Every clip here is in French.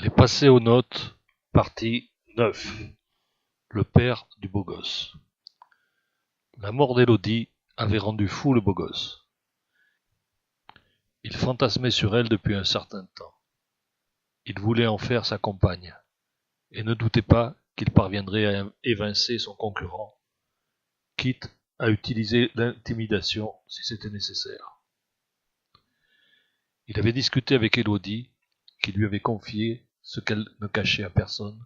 Les passés aux notes, partie 9. Le père du beau gosse. La mort d'Élodie avait rendu fou le beau gosse. Il fantasmait sur elle depuis un certain temps. Il voulait en faire sa compagne, et ne doutait pas qu'il parviendrait à évincer son concurrent, quitte à utiliser l'intimidation si c'était nécessaire. Il avait discuté avec Élodie, qui lui avait confié ce qu'elle ne cachait à personne,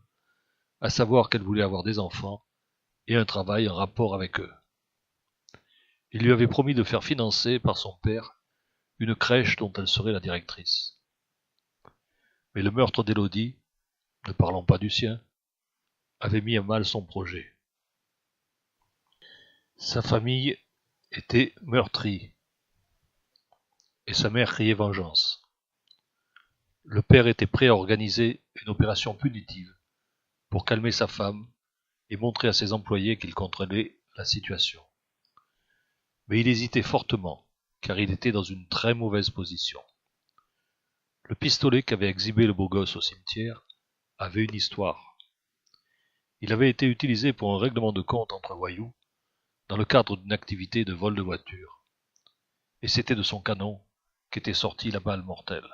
à savoir qu'elle voulait avoir des enfants et un travail en rapport avec eux. Il lui avait promis de faire financer par son père une crèche dont elle serait la directrice. Mais le meurtre d'Élodie, ne parlons pas du sien, avait mis à mal son projet. Sa famille était meurtrie, et sa mère criait vengeance. Le père était prêt à organiser une opération punitive pour calmer sa femme et montrer à ses employés qu'il contrôlait la situation. Mais il hésitait fortement, car il était dans une très mauvaise position. Le pistolet qu'avait exhibé le beau gosse au cimetière avait une histoire. Il avait été utilisé pour un règlement de compte entre voyous, dans le cadre d'une activité de vol de voiture. Et c'était de son canon qu'était sortie la balle mortelle.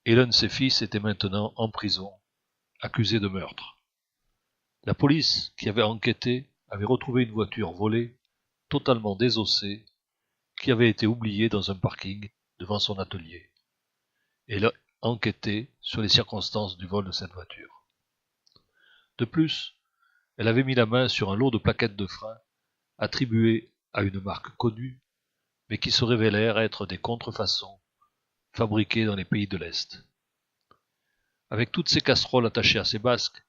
Et l'un de ses fils était maintenant en prison, accusé de meurtre. La police, qui avait enquêté, avait retrouvé une voiture volée, totalement désossée, qui avait été oubliée dans un parking devant son atelier. Et elle a enquêté sur les circonstances du vol de cette voiture. De plus, elle avait mis la main sur un lot de plaquettes de frein attribuées à une marque connue, mais qui se révélèrent être des contrefaçons fabriquées dans les pays de l'Est. Avec toutes ces casseroles attachées à ses basques,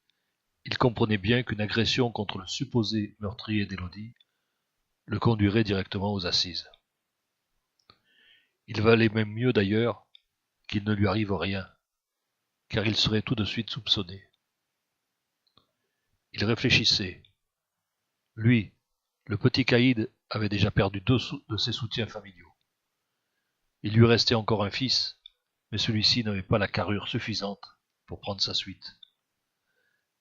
il comprenait bien qu'une agression contre le supposé meurtrier d'Élodie le conduirait directement aux assises. Il valait même mieux d'ailleurs qu'il ne lui arrive rien, car il serait tout de suite soupçonné. Il réfléchissait. Lui, le petit caïd, avait déjà perdu 2 de ses soutiens familiaux. Il lui restait encore un fils, mais celui-ci n'avait pas la carrure suffisante pour prendre sa suite.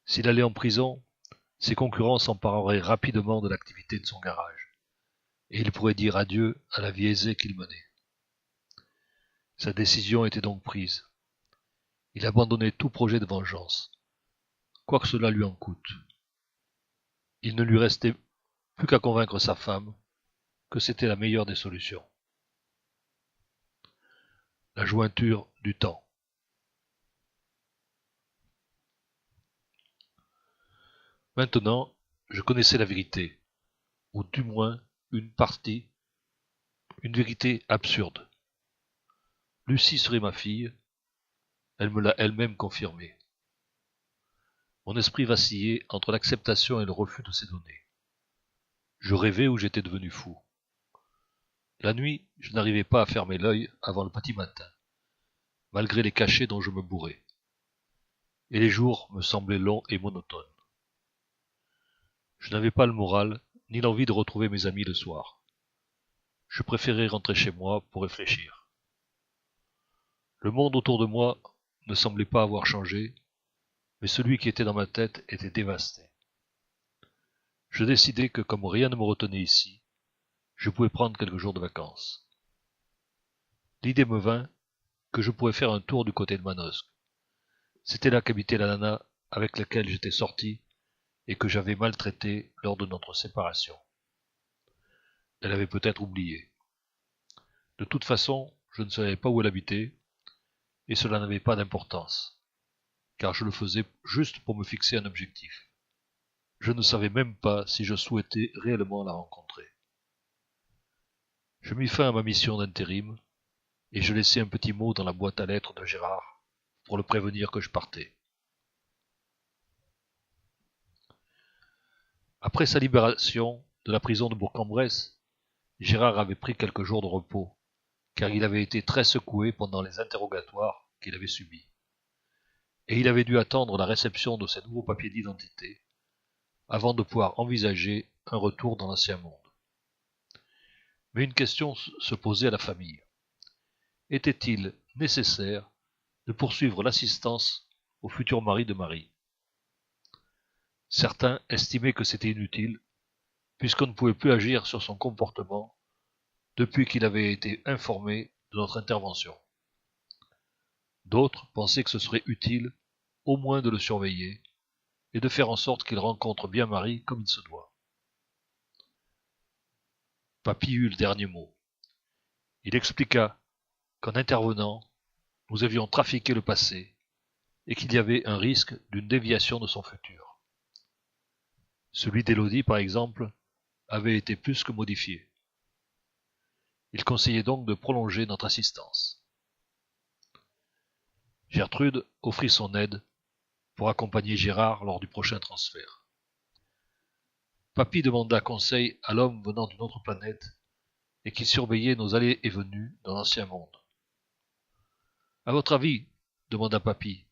S'il allait en prison, ses concurrents s'empareraient rapidement de l'activité de son garage, et il pourrait dire adieu à la vie aisée qu'il menait. Sa décision était donc prise. Il abandonnait tout projet de vengeance, quoi que cela lui en coûte. Il ne lui restait plus qu'à convaincre sa femme que c'était la meilleure des solutions. La jointure du temps. Maintenant, je connaissais la vérité, ou du moins une partie, une vérité absurde. Lucie serait ma fille, elle me l'a elle-même confirmé. Mon esprit vacillait entre l'acceptation et le refus de ces données. Je rêvais ou j'étais devenu fou. La nuit, je n'arrivais pas à fermer l'œil avant le petit matin, malgré les cachets dont je me bourrais. Et les jours me semblaient longs et monotones. Je n'avais pas le moral, ni l'envie de retrouver mes amis le soir. Je préférais rentrer chez moi pour réfléchir. Le monde autour de moi ne semblait pas avoir changé, mais celui qui était dans ma tête était dévasté. Je décidai que comme rien ne me retenait ici, je pouvais prendre quelques jours de vacances. L'idée me vint que je pourrais faire un tour du côté de Manosque. C'était là qu'habitait la nana avec laquelle j'étais sorti et que j'avais maltraitée lors de notre séparation. Elle avait peut-être oublié. De toute façon, je ne savais pas où elle habitait, et cela n'avait pas d'importance, car je le faisais juste pour me fixer un objectif. Je ne savais même pas si je souhaitais réellement la rencontrer. Je mis fin à ma mission d'intérim, et je laissai un petit mot dans la boîte à lettres de Gérard, pour le prévenir que je partais. Après sa libération de la prison de Bourg-en-Bresse, Gérard avait pris quelques jours de repos, car il avait été très secoué pendant les interrogatoires qu'il avait subis. Et il avait dû attendre la réception de ses nouveaux papiers d'identité avant de pouvoir envisager un retour dans l'ancien monde. Mais une question se posait à la famille. Était-il nécessaire de poursuivre l'assistance au futur mari de Marie. Certains estimaient que c'était inutile, puisqu'on ne pouvait plus agir sur son comportement depuis qu'il avait été informé de notre intervention. D'autres pensaient que ce serait utile, au moins de le surveiller, et de faire en sorte qu'il rencontre bien Marie comme il se doit. Papy eut le dernier mot. Il expliqua qu'en intervenant, nous avions trafiqué le passé, et qu'il y avait un risque d'une déviation de son futur. Celui d'Élodie, par exemple, avait été plus que modifié. Il conseillait donc de prolonger notre assistance. Gertrude offrit son aide pour accompagner Gérard lors du prochain transfert. Papy demanda conseil à l'homme venant d'une autre planète et qui surveillait nos allées et venues dans l'ancien monde. À votre avis, demanda Papy,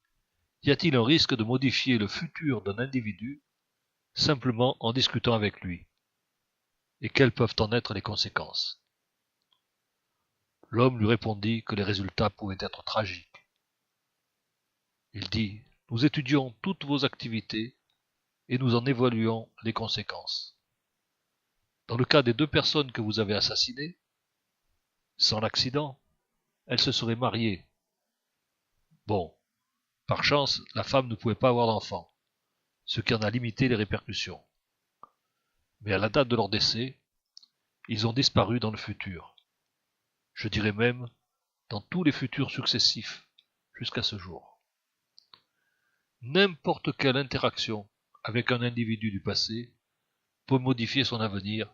y a-t-il un risque de modifier le futur d'un individu simplement en discutant avec lui? Et quelles peuvent en être les conséquences? L'homme lui répondit que les résultats pouvaient être tragiques. Il dit, nous étudions toutes vos activités et nous en évaluons les conséquences. Dans le cas des 2 personnes que vous avez assassinées, sans l'accident, elles se seraient mariées. Bon, par chance, la femme ne pouvait pas avoir d'enfant, ce qui en a limité les répercussions. Mais à la date de leur décès, ils ont disparu dans le futur. Je dirais même dans tous les futurs successifs jusqu'à ce jour. N'importe quelle interaction avec un individu du passé peut modifier son avenir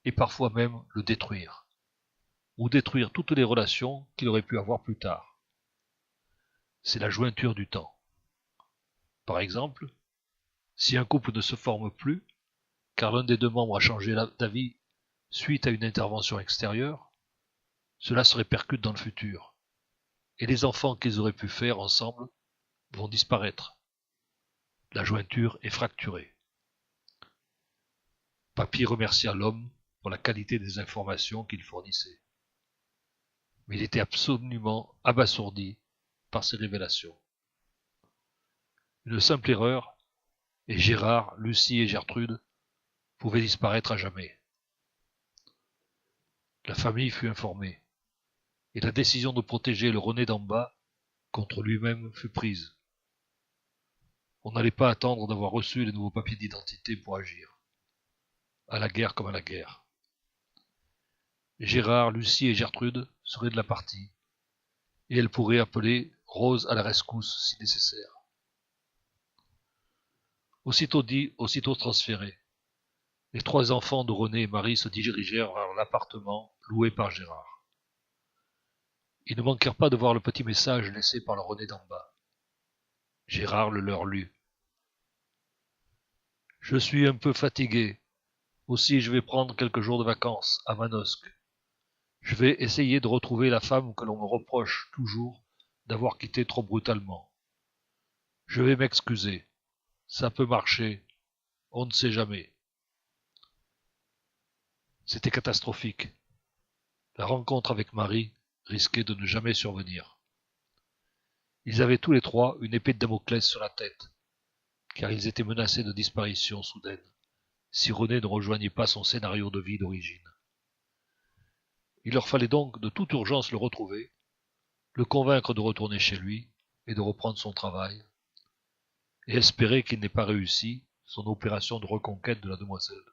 et parfois même le détruire, ou détruire toutes les relations qu'il aurait pu avoir plus tard. C'est la jointure du temps. Par exemple, si un couple ne se forme plus, car l'un des 2 membres a changé d'avis suite à une intervention extérieure, cela se répercute dans le futur, et les enfants qu'ils auraient pu faire ensemble vont disparaître. La jointure est fracturée. Papy remercia l'homme pour la qualité des informations qu'il fournissait. Mais il était absolument abasourdi par ces révélations. Une simple erreur, et Gérard, Lucie et Gertrude pouvaient disparaître à jamais. La famille fut informée, et la décision de protéger le René d'en bas contre lui-même fut prise. On n'allait pas attendre d'avoir reçu les nouveaux papiers d'identité pour agir. À la guerre comme à la guerre. Gérard, Lucie et Gertrude seraient de la partie, et elles pourraient appeler Rose à la rescousse si nécessaire. Aussitôt dit, aussitôt transféré, les 3 enfants de René et Marie se dirigèrent vers l'appartement loué par Gérard. Ils ne manquèrent pas de voir le petit message laissé par le René d'en bas. Gérard le leur lut. « Je suis un peu fatigué, aussi je vais prendre quelques jours de vacances à Manosque. Je vais essayer de retrouver la femme que l'on me reproche toujours d'avoir quittée trop brutalement. Je vais m'excuser. Ça peut marcher. On ne sait jamais. » C'était catastrophique. La rencontre avec Marie risquait de ne jamais survenir. Ils avaient tous les 3 une épée de Damoclès sur la tête, car ils étaient menacés de disparition soudaine, si René ne rejoignait pas son scénario de vie d'origine. Il leur fallait donc de toute urgence le retrouver, le convaincre de retourner chez lui et de reprendre son travail, et espérer qu'il n'ait pas réussi son opération de reconquête de la demoiselle.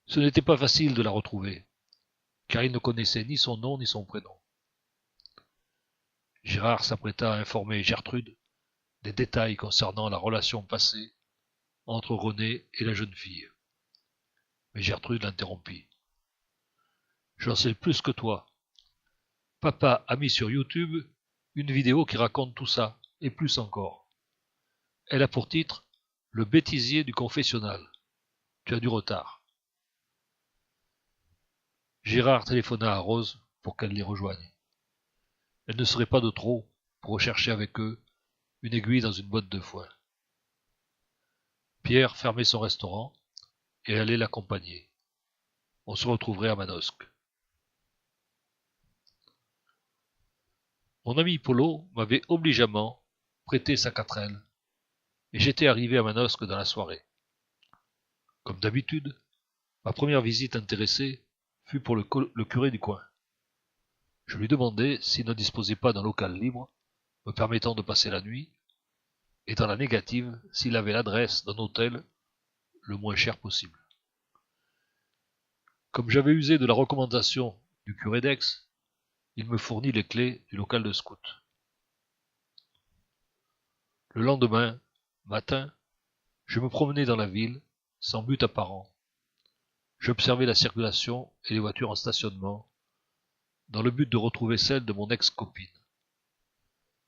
Ce n'était pas facile de la retrouver, car il ne connaissait ni son nom ni son prénom. Gérard s'apprêta à informer Gertrude des détails concernant la relation passée entre René et la jeune fille. Mais Gertrude l'interrompit. « J'en sais plus que toi. Papa a mis sur YouTube une vidéo qui raconte tout ça, et plus encore. Elle a pour titre « Le bêtisier du confessionnal ». Tu as du retard. Gérard téléphona à Rose pour qu'elle les rejoigne. Elle ne serait pas de trop pour rechercher avec eux une aiguille dans une botte de foin. Pierre fermait son restaurant et allait l'accompagner. On se retrouverait à Manosque. Mon ami Polo m'avait obligeamment prêté sa 4L, et j'étais arrivé à Manosque dans la soirée. Comme d'habitude, ma première visite intéressée fut pour le curé du coin. Je lui demandai s'il ne disposait pas d'un local libre me permettant de passer la nuit, et dans la négative, s'il avait l'adresse d'un hôtel le moins cher possible. Comme j'avais usé de la recommandation du curé d'Aix, il me fournit les clés du local de scout. Le lendemain, matin, je me promenais dans la ville, sans but apparent. J'observais la circulation et les voitures en stationnement, dans le but de retrouver celle de mon ex-copine.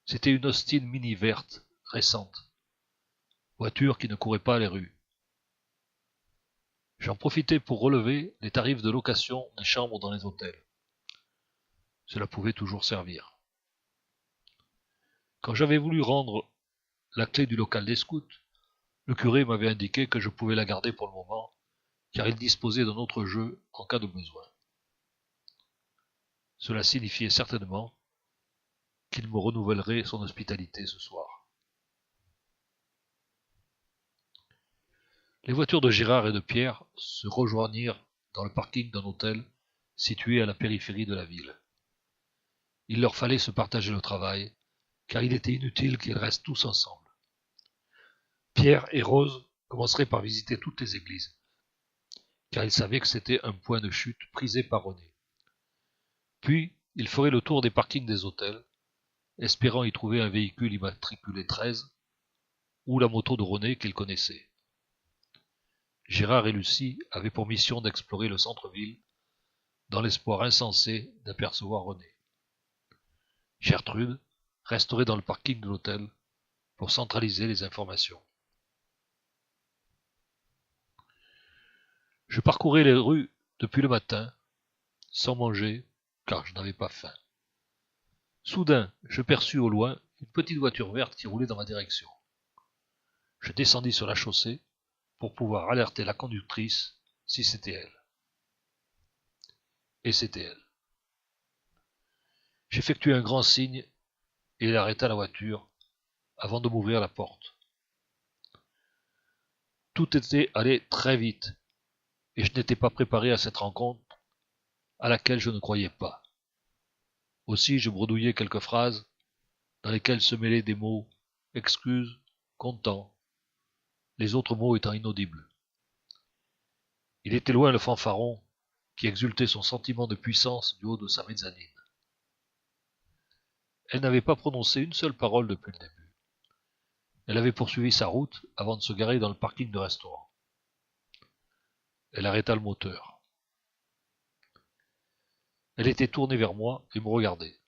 C'était une Austin Mini verte, récente, voiture qui ne courait pas les rues. J'en profitais pour relever les tarifs de location des chambres dans les hôtels. Cela pouvait toujours servir. Quand j'avais voulu rendre la clé du local des scouts, le curé m'avait indiqué que je pouvais la garder pour le moment, car il disposait d'un autre jeu en cas de besoin. Cela signifiait certainement qu'il me renouvellerait son hospitalité ce soir. Les voitures de Gérard et de Pierre se rejoignirent dans le parking d'un hôtel situé à la périphérie de la ville. Il leur fallait se partager le travail, car il était inutile qu'ils restent tous ensemble. Pierre et Rose commenceraient par visiter toutes les églises, car ils savaient que c'était un point de chute prisé par René. Puis, ils feraient le tour des parkings des hôtels, espérant y trouver un véhicule immatriculé 13, ou la moto de René qu'ils connaissaient. Gérard et Lucie avaient pour mission d'explorer le centre-ville, dans l'espoir insensé d'apercevoir René. Gertrude resterait dans le parking de l'hôtel pour centraliser les informations. Je parcourais les rues depuis le matin, sans manger, car je n'avais pas faim. Soudain, je perçus au loin une petite voiture verte qui roulait dans ma direction. Je descendis sur la chaussée pour pouvoir alerter la conductrice si c'était elle. Et c'était elle. J'effectuai un grand signe et elle arrêta la voiture avant de m'ouvrir la porte. Tout était allé très vite et je n'étais pas préparé à cette rencontre à laquelle je ne croyais pas. Aussi je bredouillai quelques phrases dans lesquelles se mêlaient des mots « excuse »,« content », les autres mots étant inaudibles. Il était loin le fanfaron qui exultait son sentiment de puissance du haut de sa mezzanine. Elle n'avait pas prononcé une seule parole depuis le début. Elle avait poursuivi sa route avant de se garer dans le parking du restaurant. Elle arrêta le moteur. Elle était tournée vers moi et me regardait.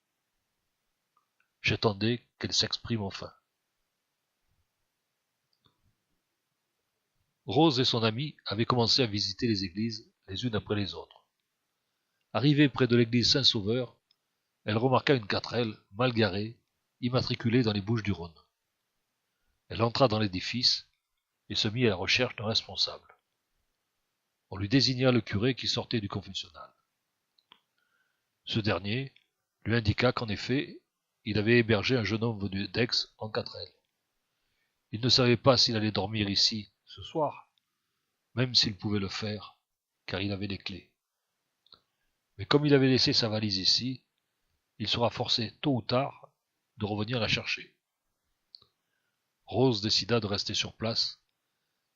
J'attendais qu'elle s'exprime enfin. Rose et son amie avaient commencé à visiter les églises les unes après les autres. Arrivée près de l'église Saint-Sauveur, elle remarqua une 4L mal garée, immatriculée dans les Bouches-du-Rhône. Elle entra dans l'édifice et se mit à la recherche d'un responsable. On lui désigna le curé qui sortait du confessionnal. Ce dernier lui indiqua qu'en effet, il avait hébergé un jeune homme venu d'Aix en 4L. Il ne savait pas s'il allait dormir ici ce soir, même s'il pouvait le faire, car il avait les clés. Mais comme il avait laissé sa valise ici, il sera forcé tôt ou tard de revenir la chercher. Rose décida de rester sur place,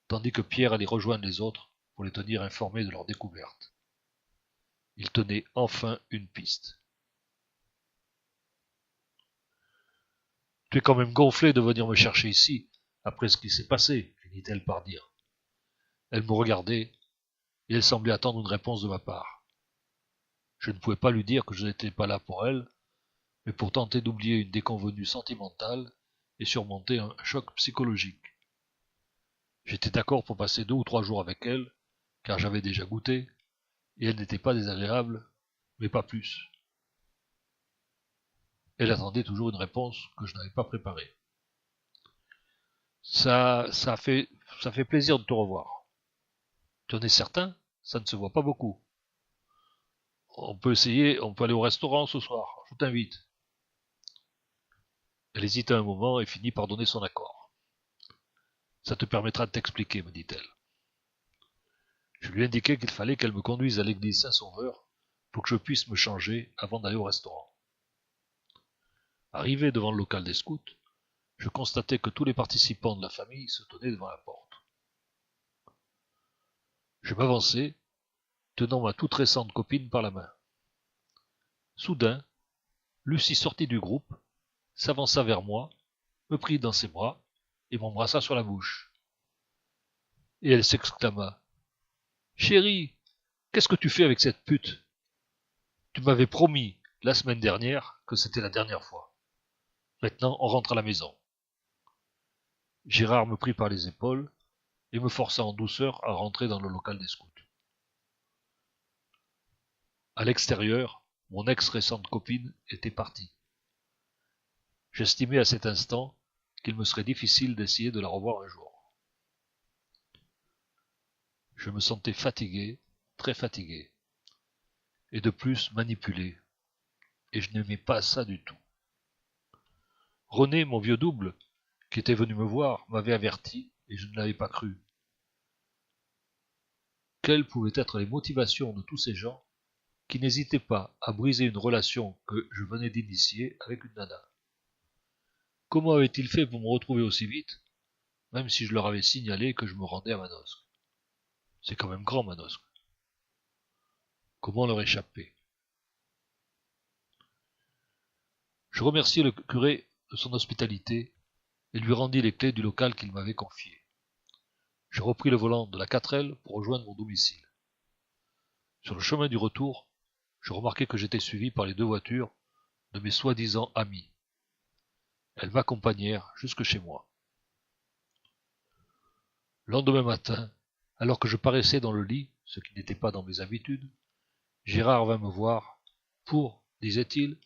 tandis que Pierre allait rejoindre les autres pour les tenir informés de leur découverte. Il tenait enfin une piste. « Tu es quand même gonflé de venir me chercher ici, après ce qui s'est passé, finit-elle par dire. Elle me regardait, et elle semblait attendre une réponse de ma part. Je ne pouvais pas lui dire que je n'étais pas là pour elle, mais pour tenter d'oublier une déconvenue sentimentale et surmonter un choc psychologique. J'étais d'accord pour passer 2 ou 3 jours avec elle, car j'avais déjà goûté, et elle n'était pas désagréable, mais pas plus. Elle attendait toujours une réponse que je n'avais pas préparée. Ça fait plaisir de te revoir. Tu en es certain? Ça ne se voit pas beaucoup. On peut aller au restaurant ce soir, je t'invite. Elle hésita un moment et finit par donner son accord. « Ça te permettra de t'expliquer, me dit-elle. » Je lui indiquai qu'il fallait qu'elle me conduise à l'église Saint-Sauveur pour que je puisse me changer avant d'aller au restaurant. Arrivé devant le local des scouts, je constatai que tous les participants de la famille se tenaient devant la porte. Je m'avançai, tenant ma toute récente copine par la main. Soudain, Lucie sortit du groupe, s'avança vers moi, me prit dans ses bras et m'embrassa sur la bouche. Et elle s'exclama. « Chérie, qu'est-ce que tu fais avec cette pute? Tu m'avais promis, la semaine dernière, que c'était la dernière fois. Maintenant, on rentre à la maison. » Gérard me prit par les épaules et me força en douceur à rentrer dans le local des scouts. À l'extérieur, mon ex-récente copine était partie. J'estimais à cet instant qu'il me serait difficile d'essayer de la revoir un jour. Je me sentais fatigué, très fatigué, et de plus manipulé, et je n'aimais pas ça du tout. René, mon vieux double, qui était venu me voir, m'avait averti, et je ne l'avais pas cru. Quelles pouvaient être les motivations de tous ces gens qui n'hésitaient pas à briser une relation que je venais d'initier avec une nana? Comment avaient-ils fait pour me retrouver aussi vite, même si je leur avais signalé que je me rendais à Manosque? C'est quand même grand, Manosque. Comment leur échapper? Je remerciai le curé de son hospitalité et lui rendis les clés du local qu'il m'avait confié. Je repris le volant de la 4L pour rejoindre mon domicile. Sur le chemin du retour, je remarquai que j'étais suivi par les 2 voitures de mes soi-disant amis. Elles m'accompagnèrent jusque chez moi. Le lendemain matin, alors que je paraissais dans le lit, ce qui n'était pas dans mes habitudes, Gérard vint me voir pour, disait-il,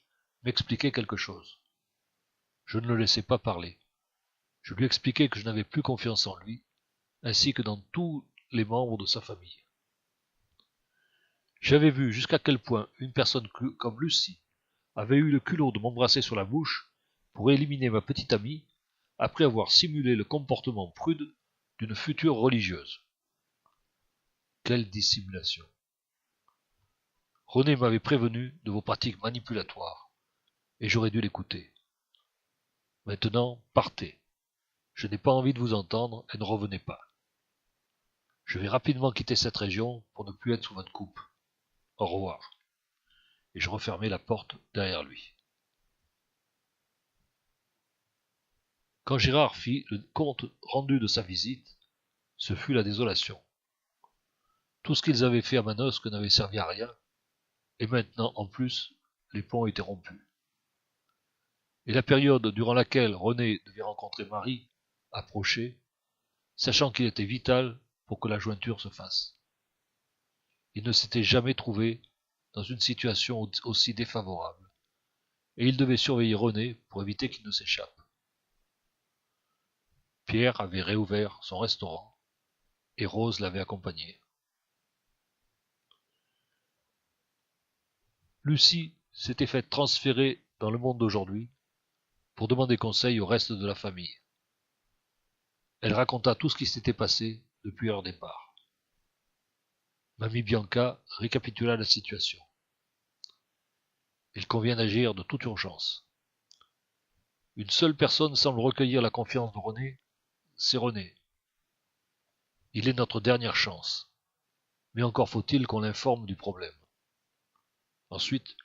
m'expliquer quelque chose. Je ne le laissai pas parler. Je lui expliquai que je n'avais plus confiance en lui, ainsi que dans tous les membres de sa famille. J'avais vu jusqu'à quel point une personne comme Lucie avait eu le culot de m'embrasser sur la bouche pour éliminer ma petite amie après avoir simulé le comportement prude d'une future religieuse. Quelle dissimulation! René m'avait prévenu de vos pratiques manipulatoires, et j'aurais dû l'écouter. Maintenant, partez. Je n'ai pas envie de vous entendre et ne revenez pas. Je vais rapidement quitter cette région pour ne plus être sous votre coupe. Au revoir. Et je refermai la porte derrière lui. Quand Gérard fit le compte rendu de sa visite, ce fut la désolation. Tout ce qu'ils avaient fait à Manosque n'avait servi à rien, et maintenant, en plus, les ponts étaient rompus. Et la période durant laquelle René devait rencontrer Marie approchait, sachant qu'il était vital pour que la jointure se fasse. Il ne s'était jamais trouvé dans une situation aussi défavorable, et il devait surveiller René pour éviter qu'il ne s'échappe. Pierre avait réouvert son restaurant, et Rose l'avait accompagné. Lucie s'était faite transférer dans le monde d'aujourd'hui pour demander conseil au reste de la famille. Elle raconta tout ce qui s'était passé depuis leur départ. Mamie Bianca récapitula la situation. Il convient d'agir de toute urgence. Une seule personne semble recueillir la confiance de René, c'est René. Il est notre dernière chance, mais encore faut-il qu'on l'informe du problème. Ensuite,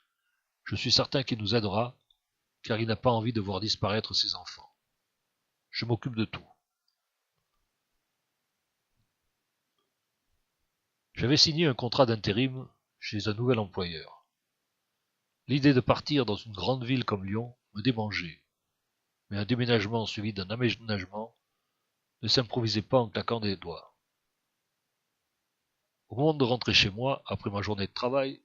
je suis certain qu'il nous aidera, car il n'a pas envie de voir disparaître ses enfants. Je m'occupe de tout. J'avais signé un contrat d'intérim chez un nouvel employeur. L'idée de partir dans une grande ville comme Lyon me démangeait, mais un déménagement suivi d'un aménagement ne s'improvisait pas en claquant des doigts. Au moment de rentrer chez moi, après ma journée de travail,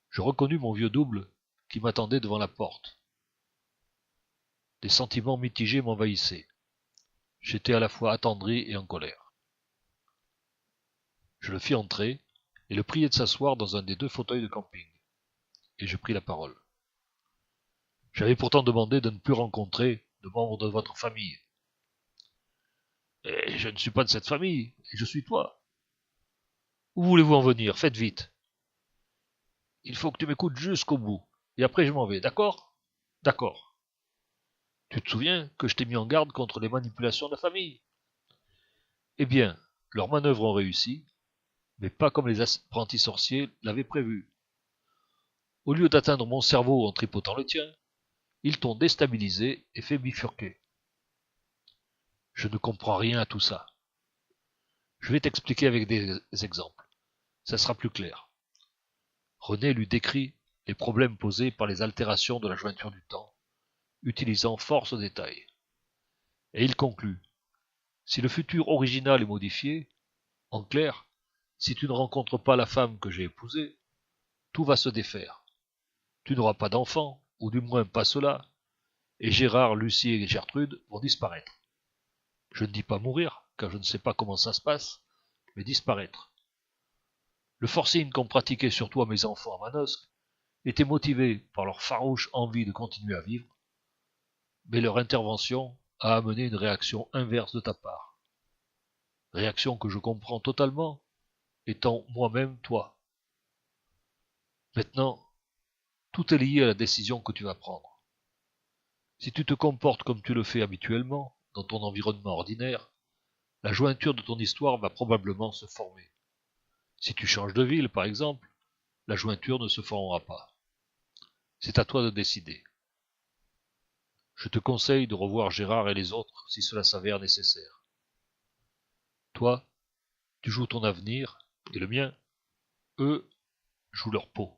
je reconnus mon vieux double qui m'attendait devant la porte. Des sentiments mitigés m'envahissaient. J'étais à la fois attendri et en colère. Je le fis entrer et le priai de s'asseoir dans un des 2 fauteuils de camping, et je pris la parole. J'avais pourtant demandé de ne plus rencontrer de membres de votre famille. Et je ne suis pas de cette famille, et je suis toi. Où voulez-vous en venir? Faites vite. Il faut que tu m'écoutes jusqu'au bout, et après je m'en vais, d'accord? D'accord. Tu te souviens que je t'ai mis en garde contre les manipulations de la famille? Eh bien, leurs manœuvres ont réussi, mais pas comme les apprentis sorciers l'avaient prévu. Au lieu d'atteindre mon cerveau en tripotant le tien, ils t'ont déstabilisé et fait bifurquer. Je ne comprends rien à tout ça. Je vais t'expliquer avec des exemples. Ça sera plus clair. René lui décrit les problèmes posés par les altérations de la jointure du temps, utilisant force détails. Et il conclut. Si le futur original est modifié, en clair, si tu ne rencontres pas la femme que j'ai épousée, tout va se défaire. Tu n'auras pas d'enfant, ou du moins pas cela, et Gérard, Lucie et Gertrude vont disparaître. Je ne dis pas mourir, car je ne sais pas comment ça se passe, mais disparaître. Le forcing qu'ont pratiqué sur toi mes enfants à Manosque était motivé par leur farouche envie de continuer à vivre, mais leur intervention a amené une réaction inverse de ta part. Réaction que je comprends totalement, étant moi-même toi. Maintenant, tout est lié à la décision que tu vas prendre. Si tu te comportes comme tu le fais habituellement, dans ton environnement ordinaire, la jointure de ton histoire va probablement se former. Si tu changes de ville, par exemple, la jointure ne se formera pas. C'est à toi de décider. Je te conseille de revoir Gérard et les autres si cela s'avère nécessaire. Toi, tu joues ton avenir, et le mien, eux, jouent leur peau.